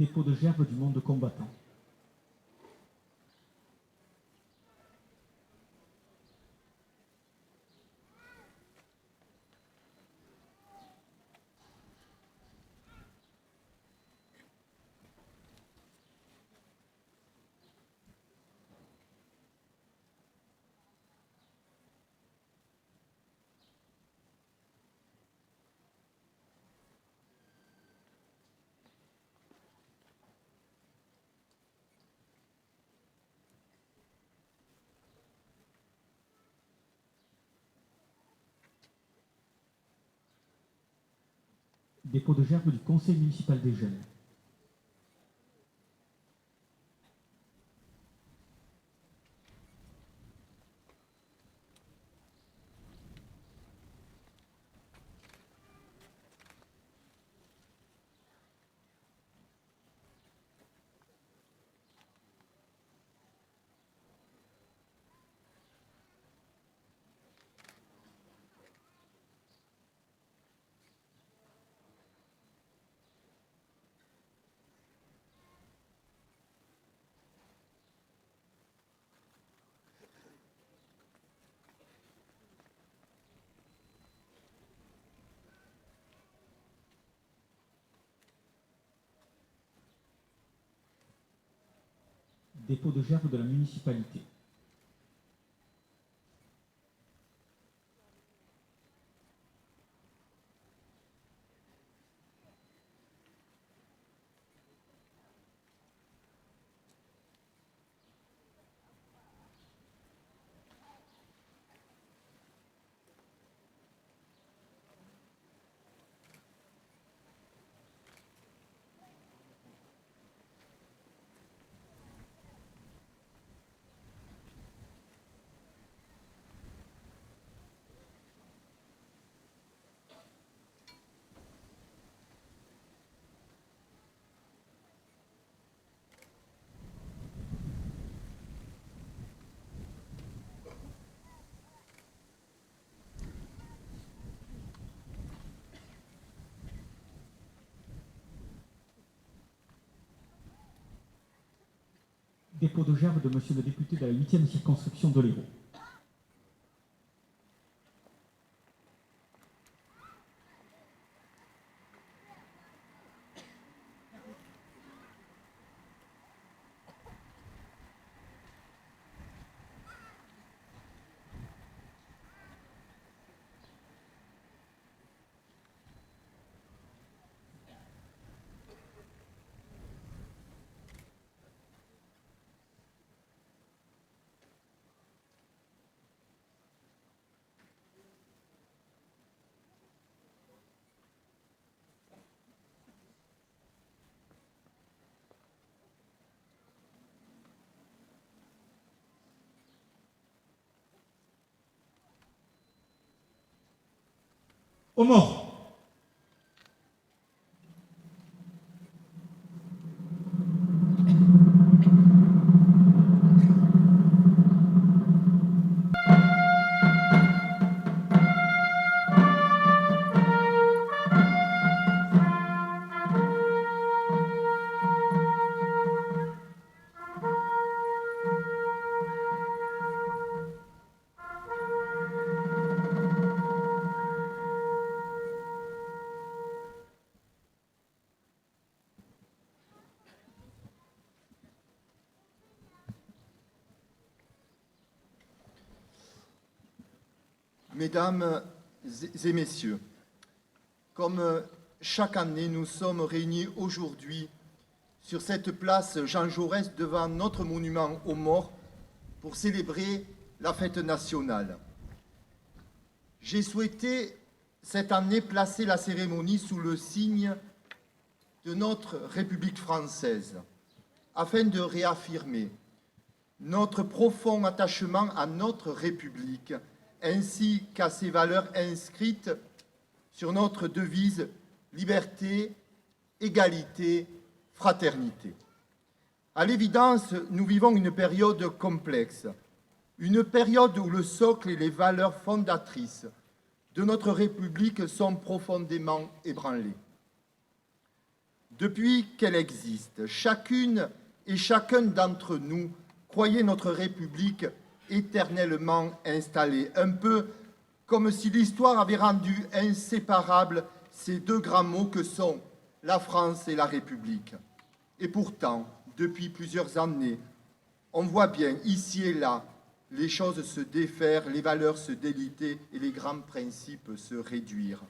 Dépôt de gerbe du monde combattant. Dépôt de gerbe du conseil municipal des jeunes. Dépôt de gerbe de la municipalité. Dépôt de gerbe de monsieur le député de la 8e circonscription de l'Hérault. Aux morts. Mesdames et messieurs, comme chaque année, nous sommes réunis aujourd'hui sur cette place Jean Jaurès devant notre monument aux morts pour célébrer la fête nationale. J'ai souhaité cette année placer la cérémonie sous le signe de notre République française afin de réaffirmer notre profond attachement à notre République ainsi qu'à ses valeurs inscrites sur notre devise liberté, égalité, fraternité. À l'évidence, nous vivons une période complexe, une période où le socle et les valeurs fondatrices de notre République sont profondément ébranlés. Depuis qu'elle existe, chacune et chacun d'entre nous croyait notre République éternellement installée, un peu comme si l'histoire avait rendu inséparables ces deux grands mots que sont la France et la République. Et pourtant, depuis plusieurs années, on voit bien, ici et là, les choses se défaire, les valeurs se déliter et les grands principes se réduire.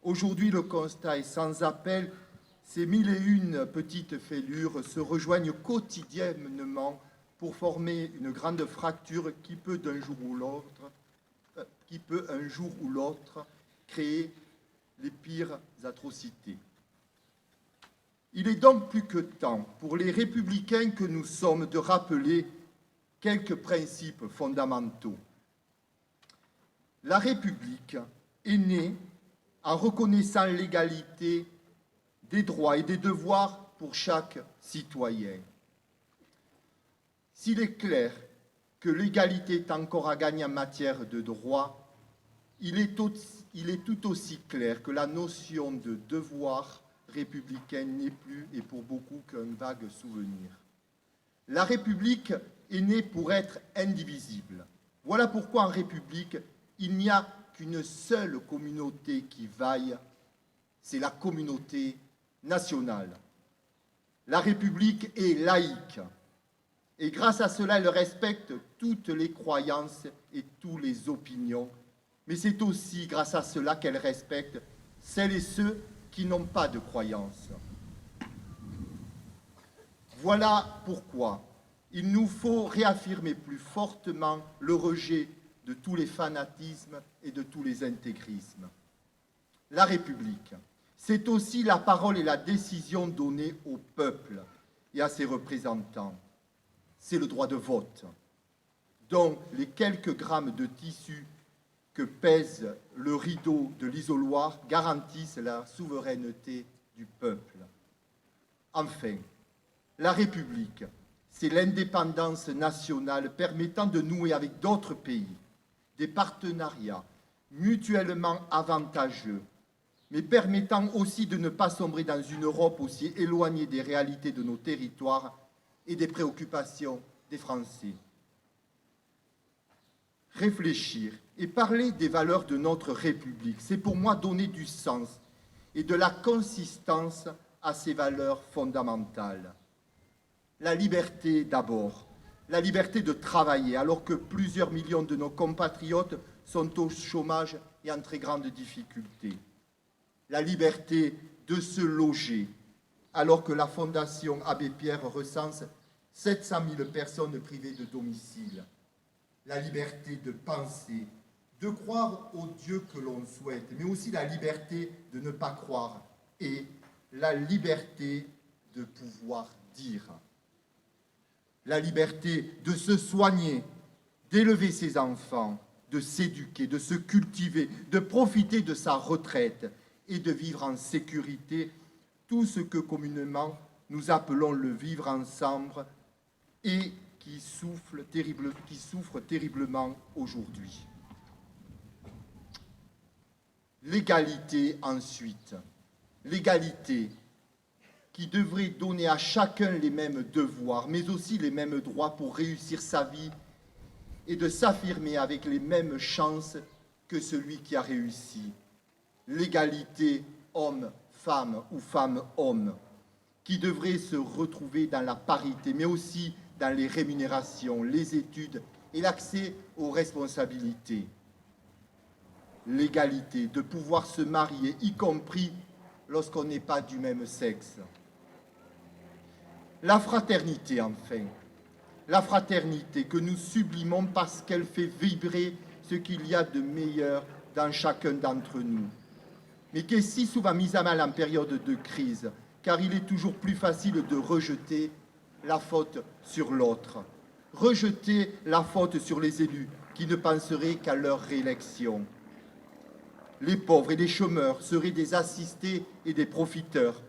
Aujourd'hui, le constat est sans appel. Ces 1001 petites fêlures se rejoignent quotidiennement pour former une grande fracture qui peut un jour ou l'autre créer les pires atrocités. Il est donc plus que temps pour les républicains que nous sommes de rappeler quelques principes fondamentaux. La République est née en reconnaissant l'égalité des droits et des devoirs pour chaque citoyen. S'il est clair que l'égalité est encore à gagner en matière de droits, il est tout aussi clair que la notion de devoir républicain n'est plus, et pour beaucoup, qu'un vague souvenir. La République est née pour être indivisible. Voilà pourquoi en République, il n'y a qu'une seule communauté qui vaille, c'est la communauté nationale. La République est laïque et grâce à cela, elle respecte toutes les croyances et toutes les opinions, mais c'est aussi grâce à cela qu'elle respecte celles et ceux qui n'ont pas de croyances. Voilà pourquoi il nous faut réaffirmer plus fortement le rejet de tous les fanatismes et de tous les intégrismes. La République, c'est aussi la parole et la décision donnée au peuple et à ses représentants. C'est le droit de vote, dont les quelques grammes de tissu que pèse le rideau de l'isoloir garantissent la souveraineté du peuple. Enfin, la République, c'est l'indépendance nationale permettant de nouer avec d'autres pays des partenariats mutuellement avantageux, mais permettant aussi de ne pas sombrer dans une Europe aussi éloignée des réalités de nos territoires et des préoccupations des Français. Réfléchir et parler des valeurs de notre République, c'est pour moi donner du sens et de la consistance à ces valeurs fondamentales. La liberté d'abord, la liberté de travailler alors que plusieurs millions de nos compatriotes sont au chômage et en très grande difficulté. La liberté de se loger alors que la Fondation Abbé Pierre recense 700 000 personnes privées de domicile. La liberté de penser, de croire au Dieu que l'on souhaite, mais aussi la liberté de ne pas croire et la liberté de pouvoir dire. La liberté de se soigner, d'élever ses enfants, de s'éduquer, de se cultiver, de profiter de sa retraite et de vivre en sécurité, tout ce que communément nous appelons le vivre ensemble et qui souffre terriblement aujourd'hui. L'égalité ensuite, l'égalité qui devrait donner à chacun les mêmes devoirs, mais aussi les mêmes droits pour réussir sa vie et de s'affirmer avec les mêmes chances que celui qui a réussi. L'égalité homme-femme ou femme-homme, qui devrait se retrouver dans la parité, mais aussi dans les rémunérations, les études et l'accès aux responsabilités. L'égalité de pouvoir se marier, y compris lorsqu'on n'est pas du même sexe. La fraternité, enfin. La fraternité que nous sublimons parce qu'elle fait vibrer ce qu'il y a de meilleur dans chacun d'entre nous, mais qui est si souvent mise à mal en période de crise, car il est toujours plus facile de rejeter la faute sur l'autre, rejeter la faute sur les élus qui ne penseraient qu'à leur réélection. Les pauvres et les chômeurs seraient des assistés et des profiteurs,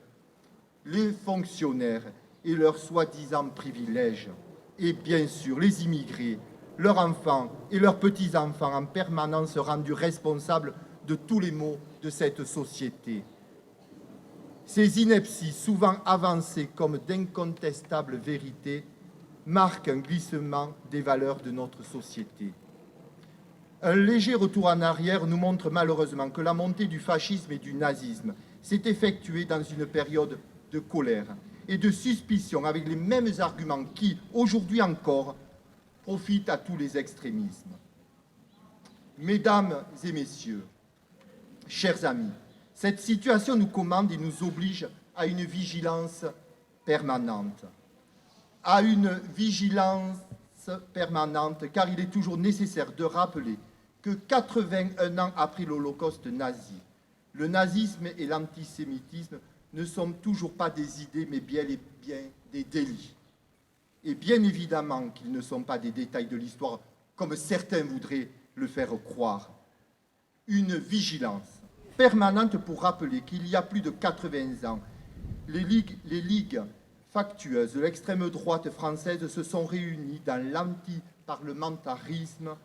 les fonctionnaires et leurs soi-disant privilèges, et bien sûr les immigrés, leurs enfants et leurs petits-enfants en permanence rendus responsables de tous les maux de cette société. Ces inepties, souvent avancées comme d'incontestables vérités, marquent un glissement des valeurs de notre société. Un léger retour en arrière nous montre malheureusement que la montée du fascisme et du nazisme s'est effectuée dans une période de colère et de suspicion avec les mêmes arguments qui, aujourd'hui encore, profitent à tous les extrémismes. Mesdames et messieurs, chers amis, cette situation nous commande et nous oblige à une vigilance permanente. À une vigilance permanente, car il est toujours nécessaire de rappeler que 81 ans après l'Holocauste nazi, le nazisme et l'antisémitisme ne sont toujours pas des idées, mais bien et bien des délits. Et bien évidemment qu'ils ne sont pas des détails de l'histoire, comme certains voudraient le faire croire. Une vigilance permanente pour rappeler qu'il y a plus de 80 ans, les ligues factueuses de l'extrême droite française se sont réunies dans l'antiparlementarisme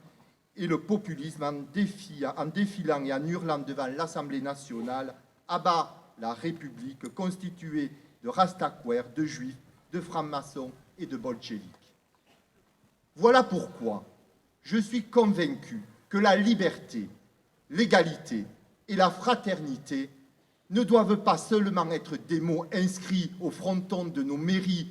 et le populisme en défilant et en hurlant devant l'Assemblée nationale « à bas la République constituée de rastaquouères, de juifs, de francs-maçons et de bolcheviks ». Voilà pourquoi je suis convaincu que la liberté, l'égalité et la fraternité ne doivent pas seulement être des mots inscrits au fronton de nos mairies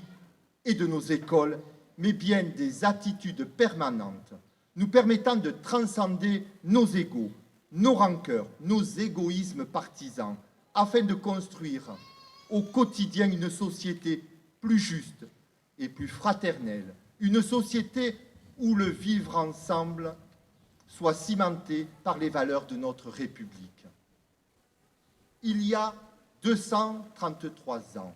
et de nos écoles, mais bien des attitudes permanentes nous permettant de transcender nos égos, nos rancœurs, nos égoïsmes partisans, afin de construire au quotidien une société plus juste et plus fraternelle, une société où le vivre ensemble soit cimenté par les valeurs de notre République. Il y a 233 ans,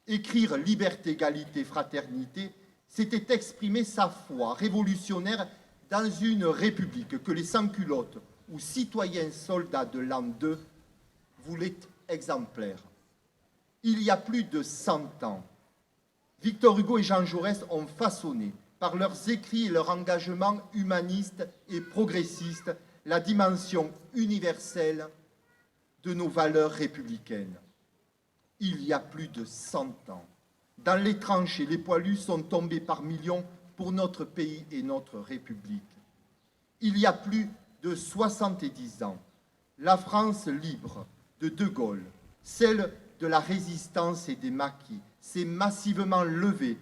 écrire liberté, égalité, fraternité, c'était exprimer sa foi révolutionnaire dans une république que les sans-culottes ou citoyens soldats de l'an 2 voulaient exemplaire. Il y a plus de 100 ans, Victor Hugo et Jean Jaurès ont façonné, par leurs écrits et leur engagement humaniste et progressiste, la dimension universelle de nos valeurs républicaines. Il y a plus de 100 ans, dans les tranchées, les poilus sont tombés par millions pour notre pays et notre République. Il y a plus de 70 ans, la France libre de De Gaulle, celle de la résistance et des maquis, s'est massivement levée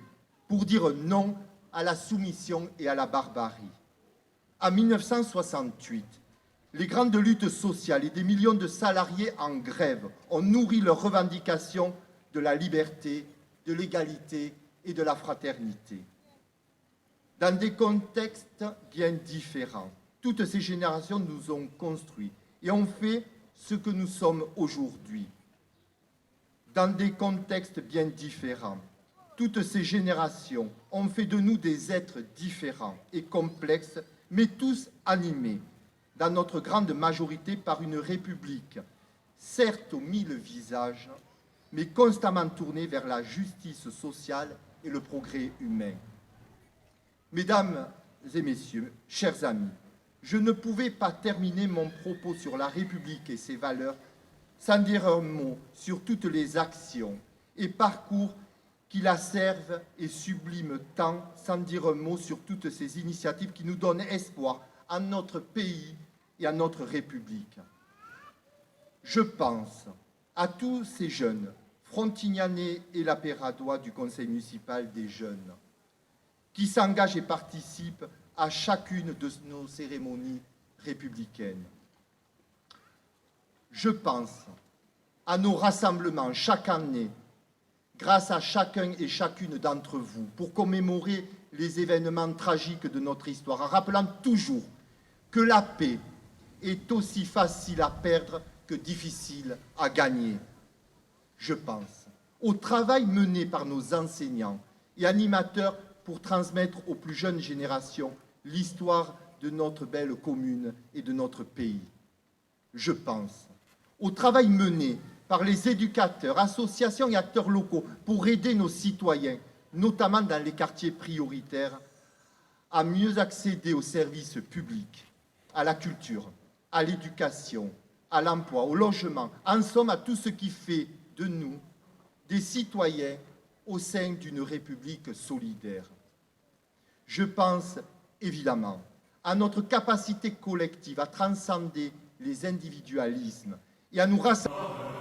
pour dire non à la soumission et à la barbarie. En 1968, les grandes luttes sociales et des millions de salariés en grève ont nourri leurs revendications de la liberté, de l'égalité et de la fraternité. Dans des contextes bien différents, toutes ces générations nous ont construits et ont fait ce que nous sommes aujourd'hui. Dans des contextes bien différents, toutes ces générations ont fait de nous des êtres différents et complexes, mais tous animés, dans notre grande majorité, par une République, certes aux 1000 visages, mais constamment tournée vers la justice sociale et le progrès humain. Mesdames et messieurs, chers amis, je ne pouvais pas terminer mon propos sur la République et ses valeurs sans dire un mot sur toutes les actions et parcours qui la servent et subliment tant, sans dire un mot sur toutes ces initiatives qui nous donnent espoir à notre pays et à notre République. Je pense à tous ces jeunes, Frontignanais et Lapéradois du Conseil municipal des jeunes, qui s'engagent et participent à chacune de nos cérémonies républicaines. Je pense à nos rassemblements chaque année, grâce à chacun et chacune d'entre vous, pour commémorer les événements tragiques de notre histoire, en rappelant toujours que la paix est aussi facile à perdre que difficile à gagner. Je pense au travail mené par nos enseignants et animateurs pour transmettre aux plus jeunes générations l'histoire de notre belle commune et de notre pays. Je pense au travail mené par les éducateurs, associations et acteurs locaux pour aider nos citoyens, notamment dans les quartiers prioritaires, à mieux accéder aux services publics, à la culture, à l'éducation, à l'emploi, au logement, en somme à tout ce qui fait de nous des citoyens au sein d'une République solidaire. Je pense évidemment à notre capacité collective à transcender les individualismes et à nous rassembler